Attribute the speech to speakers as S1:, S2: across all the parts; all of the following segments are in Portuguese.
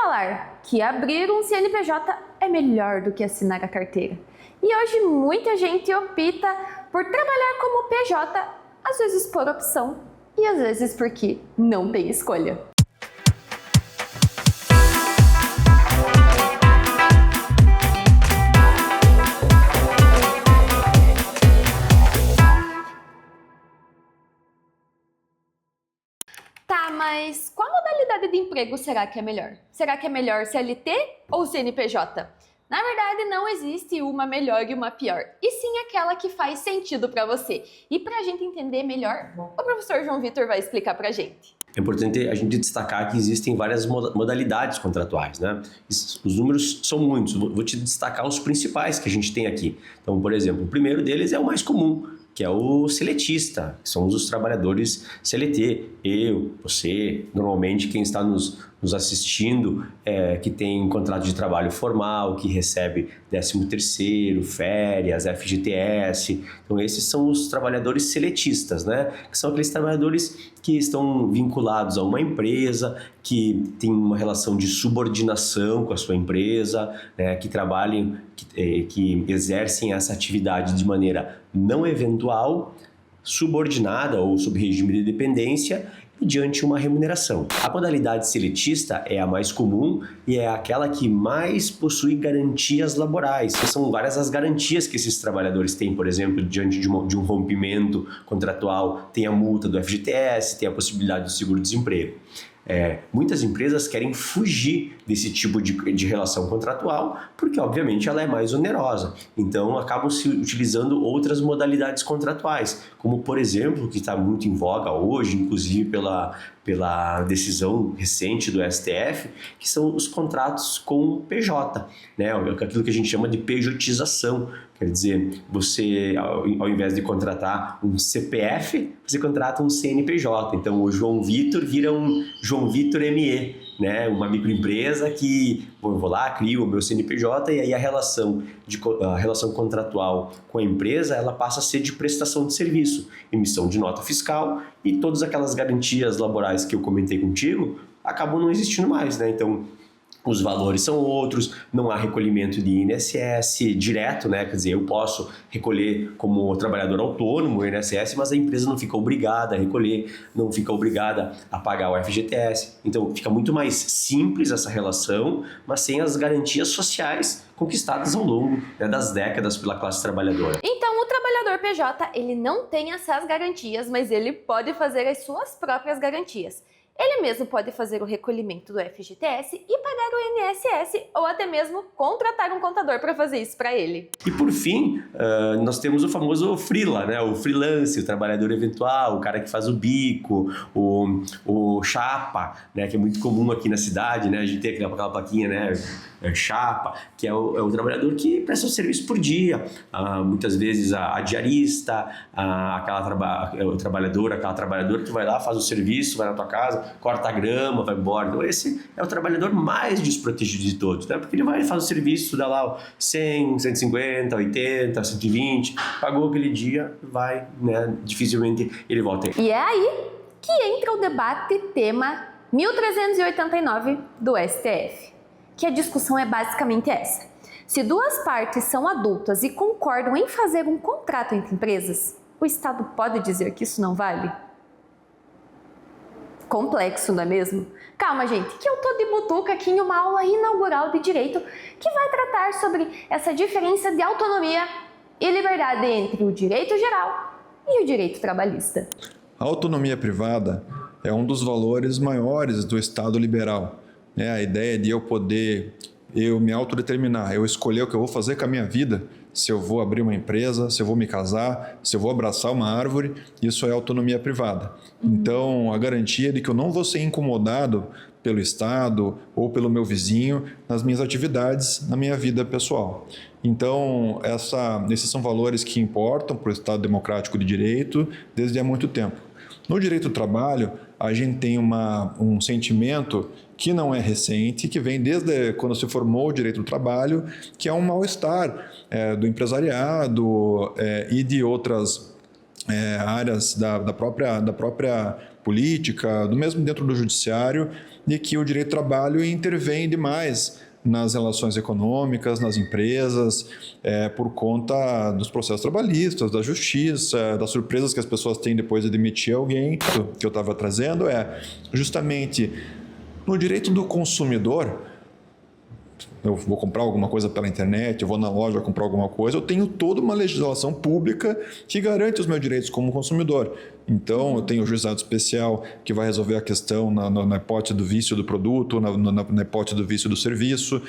S1: falar que abrir um CNPJ é melhor do que assinar a carteira. E hoje muita gente opta por trabalhar como PJ, às vezes por opção e às vezes porque não tem escolha. Tá, mas qual modalidade de emprego será que é melhor? Será que é melhor CLT ou CNPJ? Na verdade, não existe uma melhor e uma pior, e sim aquela que faz sentido para você. E para a gente entender melhor, o professor João Vitor vai explicar para a gente.
S2: É importante a gente destacar que existem várias modalidades contratuais, né? Os números são muitos, vou te destacar os principais que a gente tem aqui. Então, por exemplo, o primeiro deles é o mais comum, que é o seletista, que são os trabalhadores CLT. Eu, você, normalmente quem está nos assistindo, que tem um contrato de trabalho formal, que recebe 13º, férias, FGTS. Então esses são os trabalhadores seletistas, né? Que são aqueles trabalhadores que estão vinculados a uma empresa, que tem uma relação de subordinação com a sua empresa, né? Que trabalham, que exercem essa atividade de maneira não eventual, subordinada ou sob regime de dependência, mediante uma remuneração. A modalidade seletista é a mais comum e é aquela que mais possui garantias laborais. São várias as garantias que esses trabalhadores têm, por exemplo, diante de um rompimento contratual, tem a multa do FGTS, tem a possibilidade do seguro-desemprego. Muitas empresas querem fugir desse tipo de relação contratual porque, obviamente, ela é mais onerosa. Então, acabam se utilizando outras modalidades contratuais, como, por exemplo, que está muito em voga hoje, inclusive pela decisão recente do STF, que são os contratos com PJ, né? Aquilo que a gente chama de pejotização. Quer dizer, você, ao invés de contratar um CPF, você contrata um CNPJ. Então, o João Vitor vira um João Vitor ME, né? Uma microempresa que eu vou lá, crio o meu CNPJ e aí a relação contratual com a empresa, ela passa a ser de prestação de serviço, emissão de nota fiscal e todas aquelas garantias laborais que eu comentei contigo acabam não existindo mais, né? Então, os valores são outros, não há recolhimento de INSS direto, né? Quer dizer, eu posso recolher como trabalhador autônomo o INSS, mas a empresa não fica obrigada a recolher, não fica obrigada a pagar o FGTS. Então, fica muito mais simples essa relação, mas sem as garantias sociais conquistadas ao longo, né, das décadas pela classe trabalhadora.
S1: Então, o trabalhador PJ, ele não tem essas garantias, mas ele pode fazer as suas próprias garantias. Ele mesmo pode fazer o recolhimento do FGTS e pagar o INSS ou até mesmo contratar um contador para fazer isso para ele.
S2: E por fim, nós temos o famoso freela, né? O freelance, o trabalhador eventual, o cara que faz o bico, o chapa, né? Que é muito comum aqui na cidade, né? A gente tem aquela plaquinha, né? Chapa, que é o trabalhador que presta o serviço por dia. Muitas vezes a diarista, aquela trabalhadora que vai lá, faz o serviço, vai na tua casa, corta a grama, vai embora. Então esse é o trabalhador mais desprotegido de todos, né? Porque ele vai, faz o serviço, dá lá 100, 150, 80, 120, pagou aquele dia, vai, né? Dificilmente ele volta.
S1: E é aí que entra o debate tema 1389 do STF. Que a discussão é basicamente essa. Se duas partes são adultas e concordam em fazer um contrato entre empresas, o Estado pode dizer que isso não vale? Complexo, não é mesmo? Calma, gente, que eu tô de butuca aqui em uma aula inaugural de Direito que vai tratar sobre essa diferença de autonomia e liberdade entre o direito geral e o direito trabalhista.
S3: A autonomia privada é um dos valores maiores do Estado liberal. A ideia de eu me autodeterminar, eu escolher o que eu vou fazer com a minha vida, se eu vou abrir uma empresa, se eu vou me casar, se eu vou abraçar uma árvore, isso é autonomia privada. Então, a garantia de que eu não vou ser incomodado pelo Estado ou pelo meu vizinho nas minhas atividades, na minha vida pessoal. Então, esses são valores que importam para o Estado democrático de direito desde há muito tempo. No direito do trabalho, a gente tem um sentimento que não é recente, que vem desde quando se formou o direito do trabalho, que é um mal-estar do empresariado e de outras áreas da própria política, do mesmo dentro do judiciário, de que o direito do trabalho intervém demais nas relações econômicas, nas empresas, por conta dos processos trabalhistas, da justiça, das surpresas que as pessoas têm depois de demitir alguém. O que eu estava trazendo é justamente no direito do consumidor. Eu vou comprar alguma coisa pela internet, eu vou na loja comprar alguma coisa, eu tenho toda uma legislação pública que garante os meus direitos como consumidor. Então, eu tenho o juizado especial que vai resolver a questão na hipótese do vício do produto, na hipótese do vício do serviço.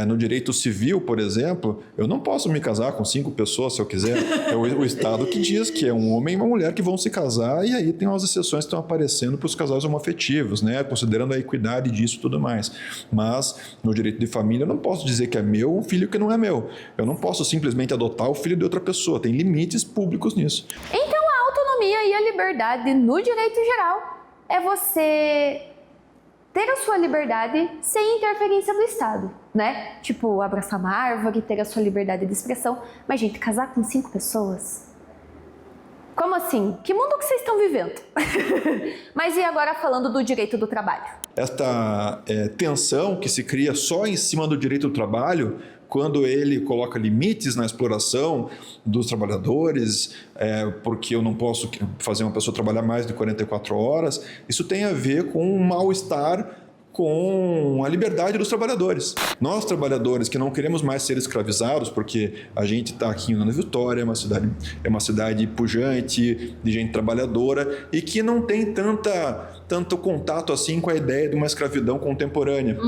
S3: No direito civil, por exemplo, eu não posso me casar com 5 pessoas se eu quiser. É o Estado que diz que é um homem e uma mulher que vão se casar, e aí tem umas exceções que estão aparecendo para os casais homoafetivos, né? Considerando a equidade disso e tudo mais. Mas, no direito de família, eu não posso dizer que é meu um filho que não é meu. Eu não posso simplesmente adotar o filho de outra pessoa. Tem limites públicos nisso.
S1: Então, a autonomia e a liberdade no direito geral é você ter a sua liberdade sem interferência do Estado, né? Tipo, abraçar uma árvore, ter a sua liberdade de expressão. Mas, gente, casar com 5 pessoas? Como assim? Que mundo que vocês estão vivendo? Mas e agora falando do direito do trabalho?
S3: Esta tensão que se cria só em cima do direito do trabalho, quando ele coloca limites na exploração dos trabalhadores, porque eu não posso fazer uma pessoa trabalhar mais de 44 horas, isso tem a ver com um mal-estar com a liberdade dos trabalhadores. Nós, trabalhadores, que não queremos mais ser escravizados, porque a gente está aqui em Ana Vitória, é uma cidade pujante, de gente trabalhadora, e que não tem tanto contato assim com a ideia de uma escravidão contemporânea.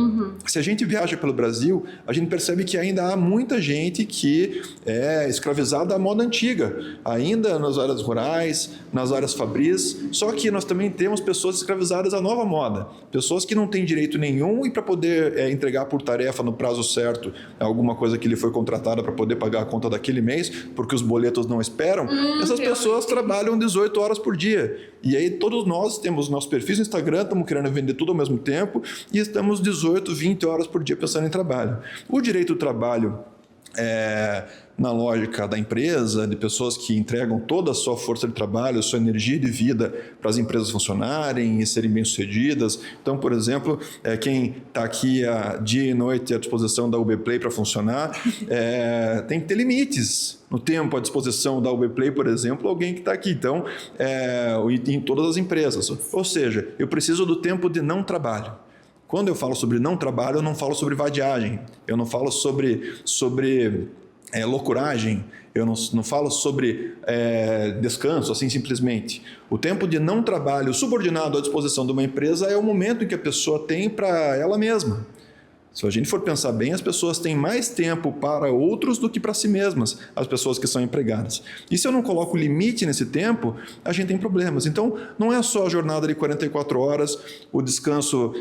S3: Se a gente viaja pelo Brasil, a gente percebe que ainda há muita gente que é escravizada à moda antiga, ainda nas áreas rurais, nas áreas fabris, só que nós também temos pessoas escravizadas à nova moda, pessoas que não têm direito nenhum e para poder entregar por tarefa no prazo certo alguma coisa que lhe foi contratada para poder pagar a conta daquele mês, porque os boletos não esperam, essas pessoas trabalham 18 horas por dia. E aí todos nós temos nossos perfis no Instagram, estamos querendo vender tudo ao mesmo tempo e estamos 18, 20 horas por dia pensando em trabalho. O direito do trabalho na lógica da empresa, de pessoas que entregam toda a sua força de trabalho, sua energia de vida para as empresas funcionarem e serem bem-sucedidas. Então, por exemplo, quem está aqui dia e noite à disposição da UB Play para funcionar, tem que ter limites no tempo à disposição da UB Play, por exemplo, alguém que está aqui. Então, em todas as empresas. Ou seja, eu preciso do tempo de não trabalho. Quando eu falo sobre não trabalho, eu não falo sobre vadiagem, eu não falo sobre loucuragem, eu não falo sobre descanso, assim simplesmente. O tempo de não trabalho subordinado à disposição de uma empresa é o momento em que a pessoa tem para ela mesma. Se a gente for pensar bem, as pessoas têm mais tempo para outros do que para si mesmas, as pessoas que são empregadas. E se eu não coloco limite nesse tempo, a gente tem problemas. Então, não é só a jornada de 44 horas, o descanso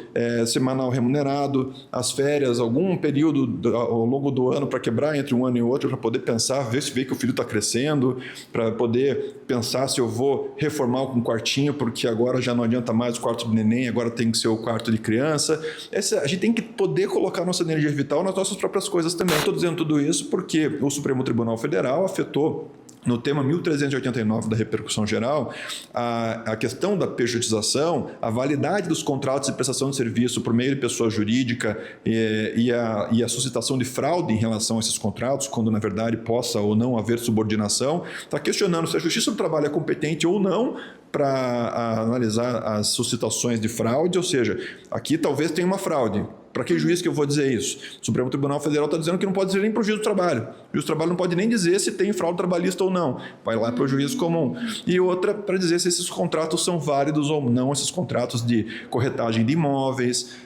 S3: semanal remunerado, as férias, algum período ao longo do ano para quebrar entre um ano e outro, para poder pensar, ver que o filho está crescendo, para poder pensar se eu vou reformar um quartinho, porque agora já não adianta mais o quarto de neném, agora tem que ser o quarto de criança. A gente tem que poder colocar nossa energia vital nas nossas próprias coisas também. Estou dizendo tudo isso porque o Supremo Tribunal Federal afetou, no tema 1389 da repercussão geral, a questão da pejotização, a validade dos contratos de prestação de serviço por meio de pessoa jurídica e a suscitação de fraude em relação a esses contratos, quando na verdade possa ou não haver subordinação. Está questionando se a Justiça do Trabalho é competente ou não para analisar as suscitações de fraude, ou seja, aqui talvez tenha uma fraude. Para que juiz que eu vou dizer isso? O Supremo Tribunal Federal está dizendo que não pode ser nem para o juiz do trabalho. O juiz do trabalho não pode nem dizer se tem fraude trabalhista ou não. Vai lá para o juiz comum. E outra para dizer se esses contratos são válidos ou não, esses contratos de corretagem de imóveis,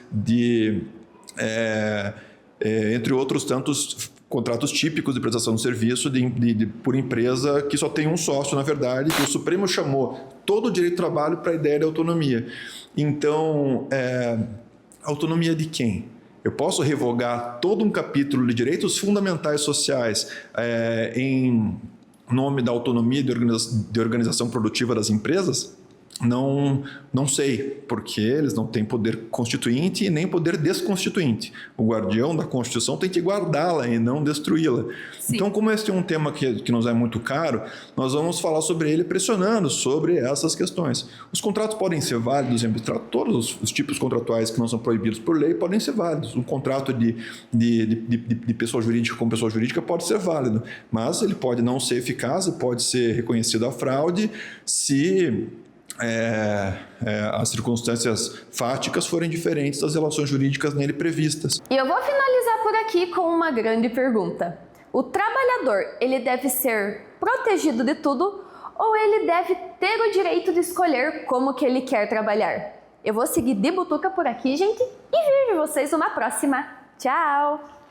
S3: entre outros tantos contratos típicos de prestação de serviço por empresa que só tem um sócio, na verdade, que o Supremo chamou todo o direito do trabalho para a ideia de autonomia. Então, autonomia de quem? Eu posso revogar todo um capítulo de direitos fundamentais sociais em nome da autonomia de organização produtiva das empresas? Não sei, porque eles não têm poder constituinte e nem poder desconstituinte. O guardião da Constituição tem que guardá-la e não destruí-la. Então, como este é um tema que nos é muito caro, nós vamos falar sobre ele pressionando sobre essas questões. Os contratos podem ser válidos em abstrato, todos os tipos contratuais que não são proibidos por lei podem ser válidos. Um contrato de pessoa jurídica com pessoa jurídica pode ser válido, mas ele pode não ser eficaz e pode ser reconhecido a fraude se as circunstâncias fáticas forem diferentes das relações jurídicas nele previstas.
S1: E eu vou finalizar por aqui com uma grande pergunta. O trabalhador, ele deve ser protegido de tudo ou ele deve ter o direito de escolher como que ele quer trabalhar? Eu vou seguir de butuca por aqui, gente, e vejo vocês numa próxima. Tchau!